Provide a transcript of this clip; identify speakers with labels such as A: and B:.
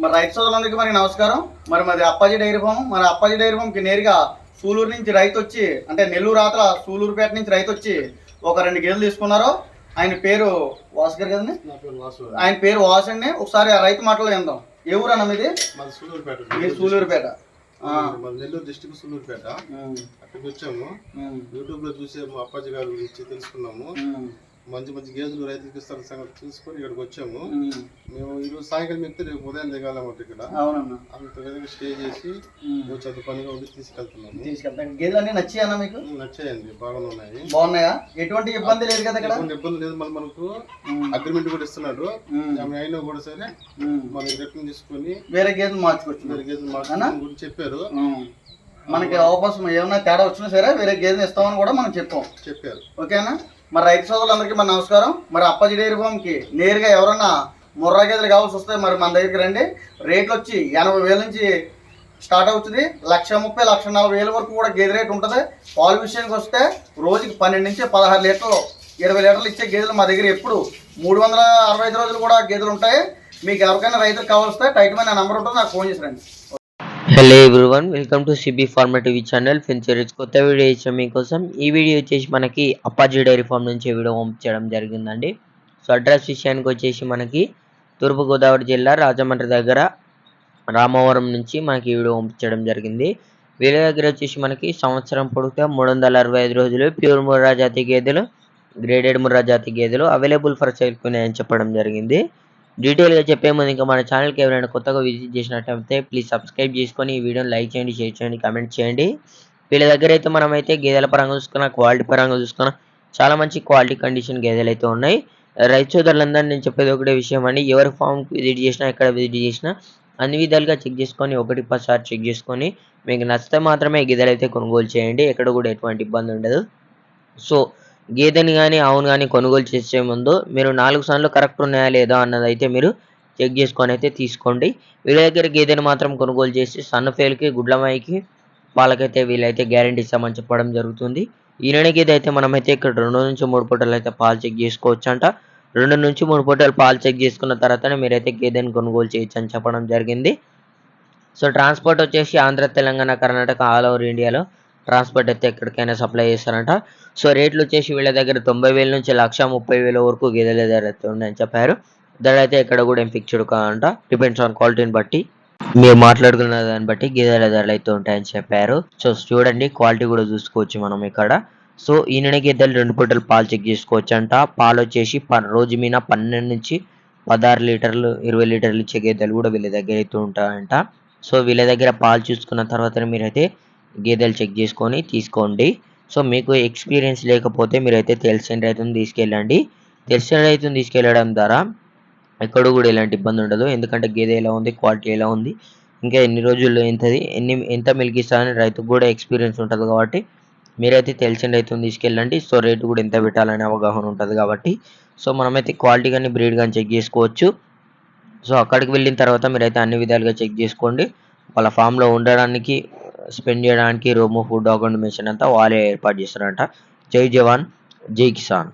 A: మరి రైతు సోదరులందరికీ మరి నమస్కారం. మరి మాది అప్పాజీ డైరీ ఫామ్. మన అప్పాజీ డైరీ ఫామ్కి నేరుగా సూలూరు నుంచి రైతు వచ్చి, అంటే నెల్లూరు ఆతల సూలూరుపేట నుంచి రైతు వచ్చి ఒక 2 గేదెలు తీసుకున్నారు. ఆయన పేరు వాసు గారు కదండి. ఆయన పేరు వాసు అండి. ఒకసారి ఆ రైతు మాటలు విందాం. ఏ ఊరు అన్న మీది? సూలూరుపేట.
B: నెల్లూరు డిస్ట్రిక్ట్ సూలూరుపేట. అక్కడికి వచ్చాము. యూట్యూబ్ లో చూసే మా అప్పాజీ గారి గురించి తెలుసుకున్నాము. మంచి మంచి గేదెలు రైతులకు ఇస్తారు సంగతి తెలుసుకొని ఇక్కడికి వచ్చాము. మేము ఈరోజు సాయంకాలం చెప్తే రేపు ఉదయం దిగాలన్నమాట. ఇక్కడ అంత విధంగా స్టే చేసి చదువు పనిగా ఉండి తీసుకెళ్తాము.
A: గేదెలు అన్ని నచ్చాయన్నా మీకు?
B: నచ్చాయండి, బాగానే ఉన్నాయి.
A: బాగున్నాయా? ఎటువంటి ఇబ్బంది లేదు కదా?
B: ఎటువంటి ఇబ్బంది లేదు. మళ్ళీ మనకు అగ్రిమెంట్ కూడా ఇస్తున్నాడు. అయినా కూడా సరే మనం రిటర్న్ తీసుకొని
A: వేరే గేదెలు మార్చుకోవచ్చు.
B: వేరే గేదెలు మార్చుకోవడం గురించి చెప్పారు.
A: మనకి అవకాశం ఏమైనా తేడా వచ్చినా సరే వేరే గేదెలు ఇస్తామని కూడా మనం చెప్పారు. ఓకేనా? మరి రైతు సోదరులందరికీ మన నమస్కారం. మరి అప్పాజీ డైరీ ఫామ్కి నేరుగా ఎవరన్నా ముర్రా గేదెలు కావాల్సి వస్తే మరి మన దగ్గరికి రండి. రేట్లు వచ్చి 80,000 నుంచి స్టార్ట్ అవుతుంది. 1,30,000, 1,40,000 వరకు కూడా గేదె రేటు ఉంటుంది. పాలు విషయానికి వస్తే రోజుకి 12 నుంచి 16 లీటర్లు, 20 లీటర్లు ఇచ్చే గేదెలు మా దగ్గర ఎప్పుడు 365 రోజులు కూడా గేదెలు ఉంటాయి. మీకు ఎవరికైనా రైతులకు కావాల్స్తే టైట్ మీద నెంబర్ ఉంటుంది, నాకు ఫోన్ చేసి రండి.
C: Hello everyone, welcome to CB pharma TV channel. ఫెన్సరీస్ కొత్త వీడియో ఇచ్చాం మీకోసం. ఈ వీడియో వచ్చేసి మనకి అప్పాజీ డైరీ ఫామ్ నుంచి వీడియో పంపించడం జరిగిందండి. సో అడ్రస్ విషయానికి వచ్చేసి మనకి తూర్పుగోదావరి జిల్లా రాజమండ్రి దగ్గర రామవరం నుంచి మనకి వీడియో పంపించడం జరిగింది. వీళ్ళ దగ్గర వచ్చేసి మనకి సంవత్సరం పొడిగితే 365 రోజులు ప్యూర్ ముర్రా జాతి గేదెలు, గ్రేడెడ్ ముర్రా జాతి గేదెలు అవైలబుల్ ఫర్ సేల్ ఉన్నాయని చెప్పడం జరిగింది. డీటెయిల్గా చెప్పే ముందు ఇంకా మన ఛానల్కి ఎవరైనా కొత్తగా విజిట్ చేసినట్టయితే ప్లీజ్ సబ్స్క్రైబ్ చేసుకొని ఈ వీడియోని లైక్ చేయండి, షేర్ చేయండి, కామెంట్ చేయండి. వీళ్ళ దగ్గర అయితే మనమైతే గేదెల పరంగా చూసుకున్నా, క్వాలిటీ పరంగా చూసుకున్నా చాలా మంచి క్వాలిటీ కండిషన్ గేదెలు అయితే ఉన్నాయి. రైతు సోదరులందరూ నేను చెప్పేది ఒకటే విషయం అండి, ఎవరి ఫామ్కి విజిట్ చేసినా, ఎక్కడ విజిట్ చేసినా అన్ని విధాలుగా చెక్ చేసుకొని 1-10 చెక్ చేసుకొని మీకు నచ్చితే మాత్రమే గేదెలు అయితే కొనుగోలు చేయండి. ఎక్కడ కూడా ఎటువంటి ఇబ్బంది ఉండదు. సో గేదెని కానీ ఆవును కానీ కొనుగోలు చేసే ముందు మీరు 4 సార్లు కరెక్ట్ ఉన్నాయా లేదా అన్నది అయితే మీరు చెక్ చేసుకొని అయితే తీసుకోండి. వీళ్ళ దగ్గర గేదెని మాత్రం కొనుగోలు చేసి సన్నఫేల్కి, గుడ్లమాయికి, పాలకైతే వీళ్ళైతే గ్యారెంటీ ఇస్తామని చెప్పడం జరుగుతుంది. ఈయన గేదె అయితే మనమైతే ఇక్కడ 2 నుంచి 3 పూటలు అయితే పాలు చెక్ చేసుకోవచ్చు అంట. 2 నుంచి 3 పూటలు పాలు చెక్ చేసుకున్న తర్వాతనే మీరైతే గేదెని కొనుగోలు చేయొచ్చు అని చెప్పడం జరిగింది. సో ట్రాన్స్పోర్ట్ వచ్చేసి ఆంధ్ర, తెలంగాణ, కర్ణాటక ఆల్ ఓవర్ ఇండియాలో ట్రాన్స్పోర్ట్ అయితే ఎక్కడికైనా సప్లై చేస్తారంట. సో రేట్లు వచ్చేసి వీళ్ళ దగ్గర 90,000 నుంచి 1,30,000 వరకు గేదెల ధర అయితే ఉన్నాయని చెప్పారు. ధర అయితే ఎక్కడ కూడా ఏం ఫిక్స్డ్ కాదంట, డిపెండ్స్ ఆన్ క్వాలిటీని బట్టి, మీరు మాట్లాడుకున్న దాన్ని బట్టి గేదెల ధరలు అయితే ఉంటాయని చెప్పారు. సో చూడండి, క్వాలిటీ కూడా చూసుకోవచ్చు మనం ఇక్కడ. సో ఈయన గేదెలు 2 పూటలు పాలు చెక్ చేసుకోవచ్చు అంట. పాలు వచ్చేసి రోజు మీద 12 నుంచి 16 లీటర్లు, 20 లీటర్లు ఇచ్చే గేదెలు కూడా వీళ్ళ దగ్గర అయితే ఉంటాయంట. సో వీళ్ళ దగ్గర పాలు చూసుకున్న తర్వాత మీరైతే గేదెలు చెక్ చేసుకొని తీసుకోండి. సో మీకు ఎక్స్పీరియన్స్ లేకపోతే మీరైతే తెలిసిన రైతుని తీసుకెళ్ళండి. తెలిసిన రైతుని తీసుకెళ్ళడం ద్వారా ఎక్కడ కూడా ఎలాంటి ఇబ్బంది ఉండదు. ఎందుకంటే గేదె ఎలా ఉంది, క్వాలిటీ ఎలా ఉంది, ఇంకా ఎన్ని రోజుల్లో ఎంత మిల్క్ ఇస్తారని రైతుకు కూడా ఎక్స్పీరియన్స్ ఉంటుంది. కాబట్టి మీరైతే తెలిసిన రైతుని తీసుకెళ్ళండి. సో రేటు కూడా ఎంత పెట్టాలనే అవగాహన ఉంటుంది కాబట్టి సో మనమైతే క్వాలిటీ కానీ బ్రీడ్ కానీ చెక్ చేసుకోవచ్చు. సో అక్కడికి వెళ్ళిన తర్వాత మీరైతే అన్ని విధాలుగా చెక్ చేసుకోండి. వాళ్ళ ఫామ్లో ఉండడానికి, స్పెండ్ చేయడానికి రూము, ఫుడ్, అకామిడేషన్ అంతా వాళ్ళే ఏర్పాటు చేస్తారంట. జై జవాన్, జై కిసాన్.